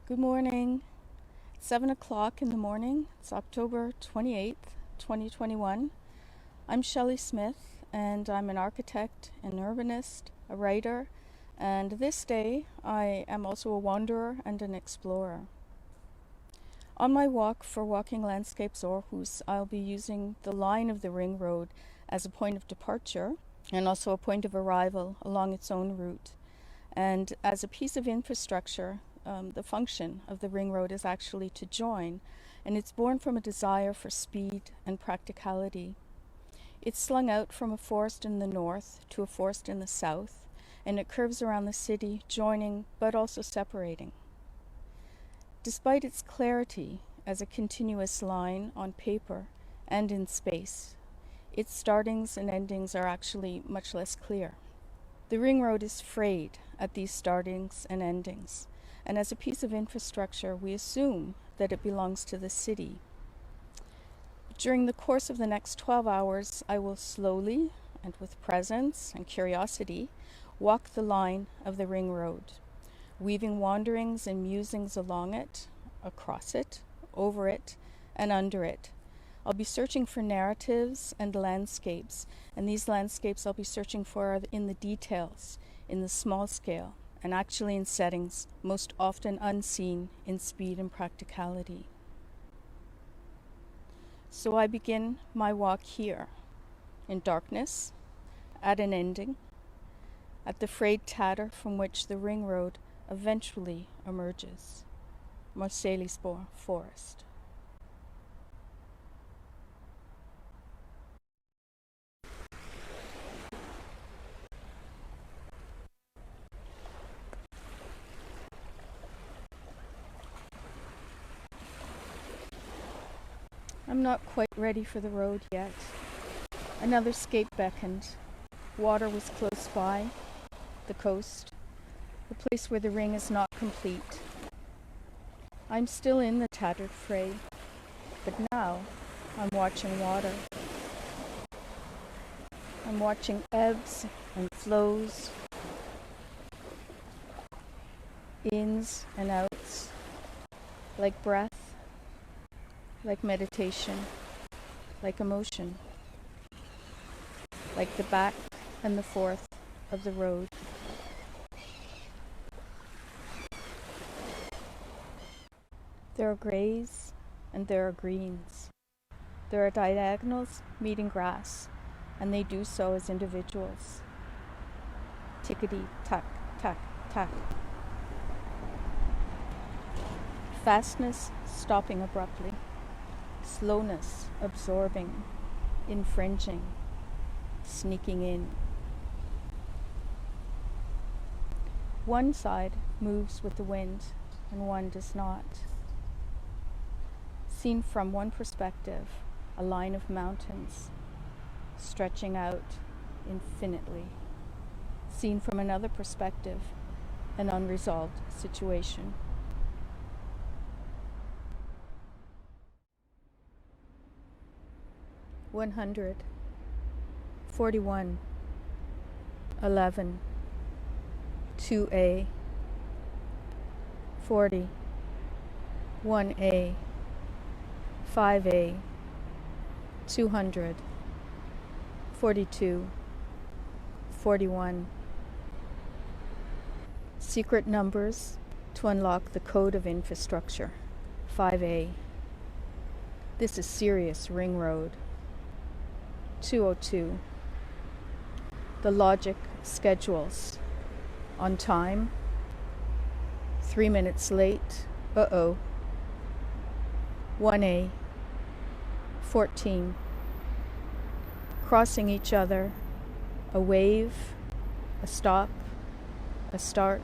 Good morning. It's 7 o'clock in the morning. It's October 28th, 2021. I'm Shelley Smith, and I'm an architect, an urbanist, a writer, and this day I am also a wanderer and an explorer. On my walk for Walking Landscapes Aarhus, I'll be using the line of the ring road as a point of departure and also a point of arrival along its own route. And as a piece of infrastructure, the function of the ring road is actually to join, and it's born from a desire for speed and practicality. It's slung out from a forest in the north to a forest in the south, and it curves around the city, joining but also separating. Despite its clarity as a continuous line on paper and in space, its startings and endings are actually much less clear. The ring road is frayed at these startings and endings, and as a piece of infrastructure, we assume that it belongs to the city. During the course of the next 12 hours, I will slowly and with presence and curiosity walk the line of the ring road, weaving wanderings and musings along it, across it, over it, and under it. I'll be searching for narratives and landscapes, and these landscapes I'll be searching for in the details, in the small scale, and actually in settings most often unseen in speed and practicality. So I begin my walk here, in darkness, at an ending, at the frayed tatter from which the ring road eventually emerges, Metropolis forest. I'm not quite ready for the road yet. Another scape beckoned. Water was close by, the coast, the place where the ring is not complete. I'm still in the tattered fray, but now I'm watching water. I'm watching ebbs and flows, ins and outs, like breath, like meditation, like emotion, like the back and the forth of the road. There are grays and there are greens. There are diagonals meeting grass, and they do so as individuals. Tickety tack, tack, tack. Fastness stopping abruptly. Slowness absorbing, infringing, sneaking in. One side moves with the wind and one does not. Seen from one perspective, a line of mountains stretching out infinitely. Seen from another perspective, an unresolved situation. $100, $41, $11, $2A, $40, $1A, $5A, $200, $42, $41. Secret numbers to unlock the code of infrastructure. 5A. This is serious ring road. 202. The logic schedules. On time. 3 minutes late. Uh-oh. 1A. 14. Crossing each other. A wave. A stop. A start.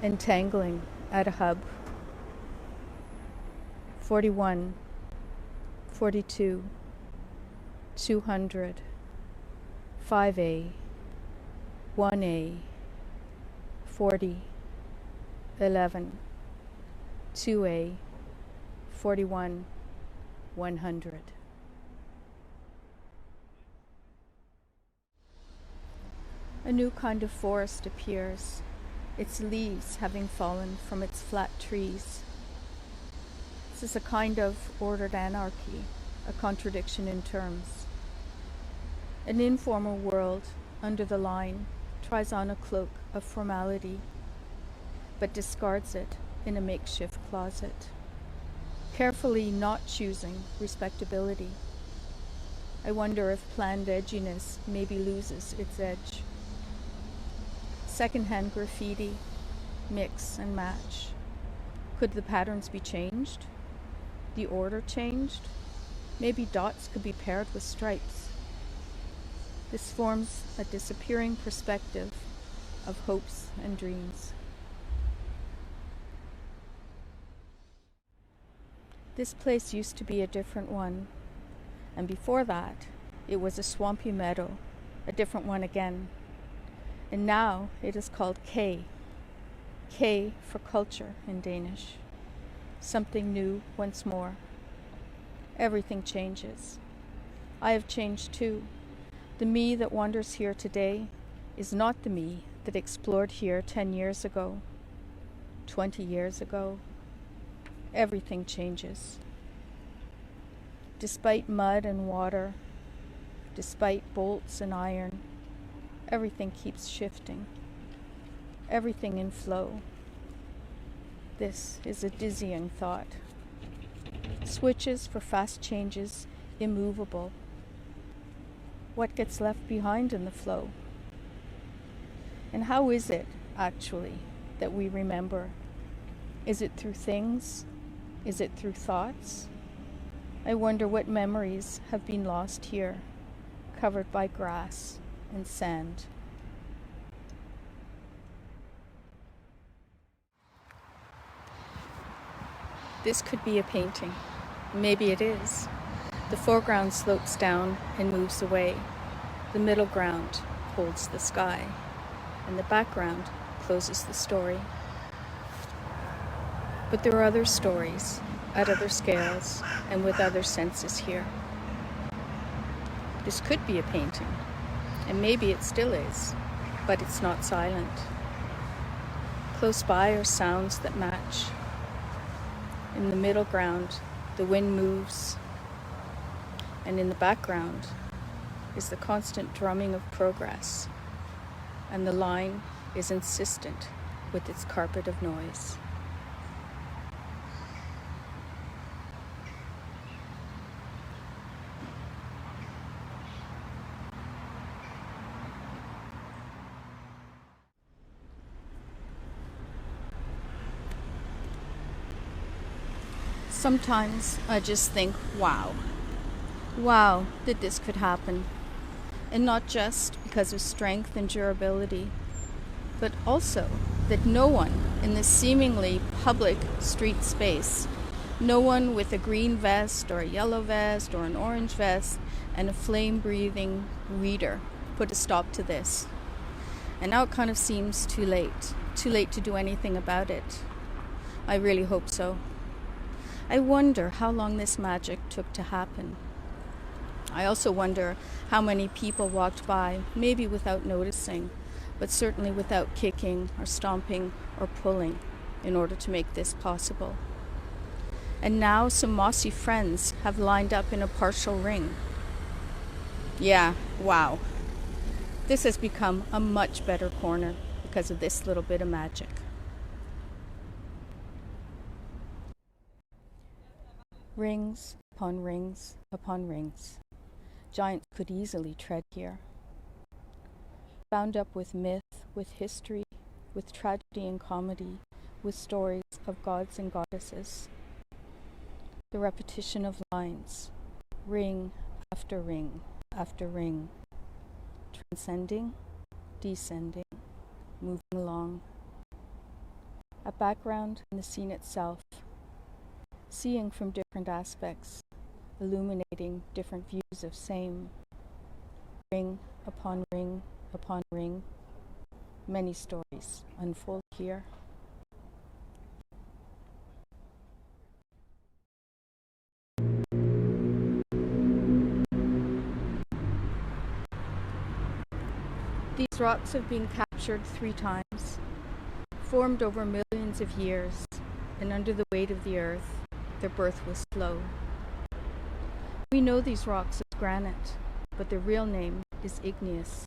Entangling at a hub. 41. 42. 200, 5A, 1A, 40, 11, 2A, 41, 100. A new kind of forest appears, its leaves having fallen from its flat trees. This is a kind of ordered anarchy, a contradiction in terms. An informal world, under the line, tries on a cloak of formality, but discards it in a makeshift closet, carefully not choosing respectability. I wonder if planned edginess maybe loses its edge. Secondhand graffiti, mix and match. Could the patterns be changed? The order changed? Maybe dots could be paired with stripes. This forms a disappearing perspective of hopes and dreams. This place used to be a different one, and before that, it was a swampy meadow, a different one again. And now it is called K. K for culture in Danish. Something new once more. Everything changes. I have changed too. The me that wanders here today is not the me that explored here 10 years ago, 20 years ago. Everything changes. Despite mud and water, despite bolts and iron, everything keeps shifting. Everything in flow. This is a dizzying thought. Switches for fast changes, immovable. What gets left behind in the flow? And how is it, actually, that we remember? Is it through things? Is it through thoughts? I wonder what memories have been lost here, covered by grass and sand. This could be a painting. Maybe it is. The foreground slopes down and moves away. The middle ground holds the sky, and the background closes the story. But there are other stories, at other scales, and with other senses here. This could be a painting, and maybe it still is, but it's not silent. Close by are sounds that match. In the middle ground, the wind moves, and in the background is the constant drumming of progress, and the line is insistent with its carpet of noise. Sometimes I just think, wow, that this could happen. And not just because of strength and durability, but also that no one in this seemingly public street space, no one with a green vest or a yellow vest or an orange vest and a flame-breathing reader put a stop to this. And now it kind of seems too late to do anything about it. I really hope so. I wonder how long this magic took to happen. I also wonder how many people walked by, maybe without noticing, but certainly without kicking or stomping or pulling in order to make this possible. And now some mossy friends have lined up in a partial ring. Yeah, wow. This has become a much better corner because of this little bit of magic. Rings upon rings upon rings. Giants could easily tread here. Bound up with myth, with history, with tragedy and comedy, with stories of gods and goddesses. The repetition of lines, ring after ring after ring, transcending, descending, moving along. A background in the scene itself, seeing from different aspects, illuminating different views of same. Ring upon ring upon ring. Many stories unfold here. These rocks have been captured 3 times. formed over millions of years, and under the weight of the earth, their birth was slow. We know these rocks as granite, but their real name is igneous,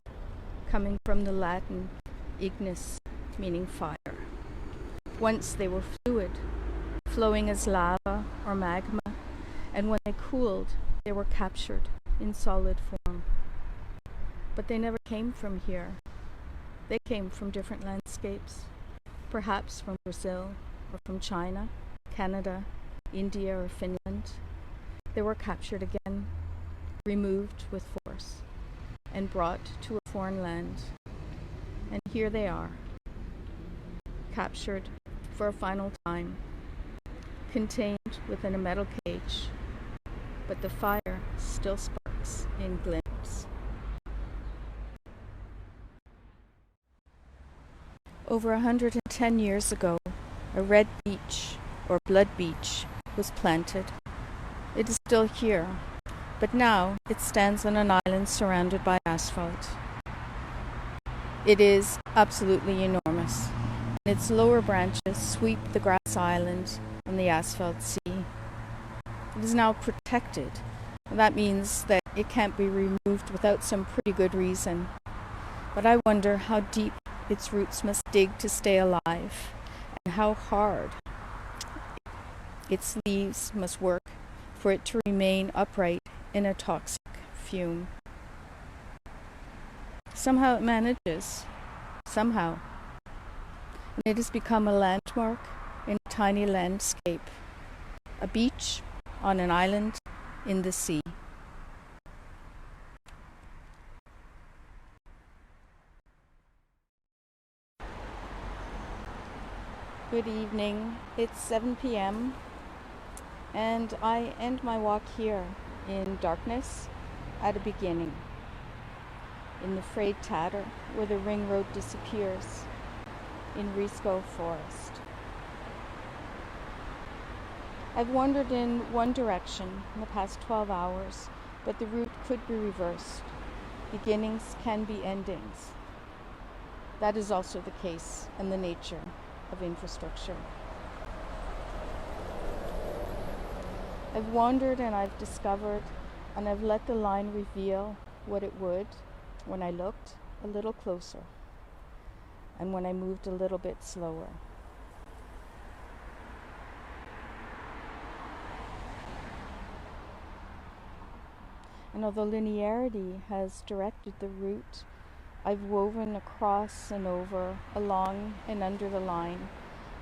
coming from the Latin ignis, meaning fire. Once they were fluid, flowing as lava or magma, and when they cooled, they were captured in solid form. But they never came from here. They came from different landscapes, perhaps from Brazil or from China, Canada, India or Finland. They were captured again, removed with force, and brought to a foreign land. And here they are, captured for a final time, contained within a metal cage, but the fire still sparks in glimpse. Over 110 years ago, a red beech, or blood beech, was planted. It is still here, but now it stands on an island surrounded by asphalt. It is absolutely enormous. Its lower branches sweep the grass island and the asphalt sea. It is now protected. That means that it can't be removed without some pretty good reason. But I wonder how deep its roots must dig to stay alive, and how hard its leaves must work for it to remain upright in a toxic fume. Somehow it manages. Somehow. And it has become a landmark in a tiny landscape, a beach on an island in the sea. Good evening. It's 7 p.m. and I end my walk here in darkness at a beginning, in the frayed tatter where the ring road disappears in Risco Forest. I've wandered in one direction in the past 12 hours, but the route could be reversed. Beginnings can be endings. That is also the case in the nature of infrastructure. I've wandered and I've discovered, and I've let the line reveal what it would when I looked a little closer and when I moved a little bit slower. And although linearity has directed the route, I've woven across and over, along and under the line,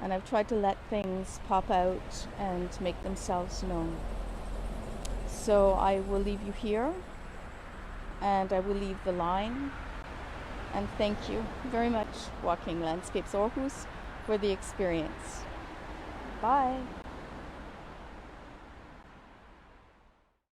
and I've tried to let things pop out and make themselves known. So I will leave you here, and I will leave the line, and thank you very much, Walking Landscapes Aarhus, for the experience. Bye.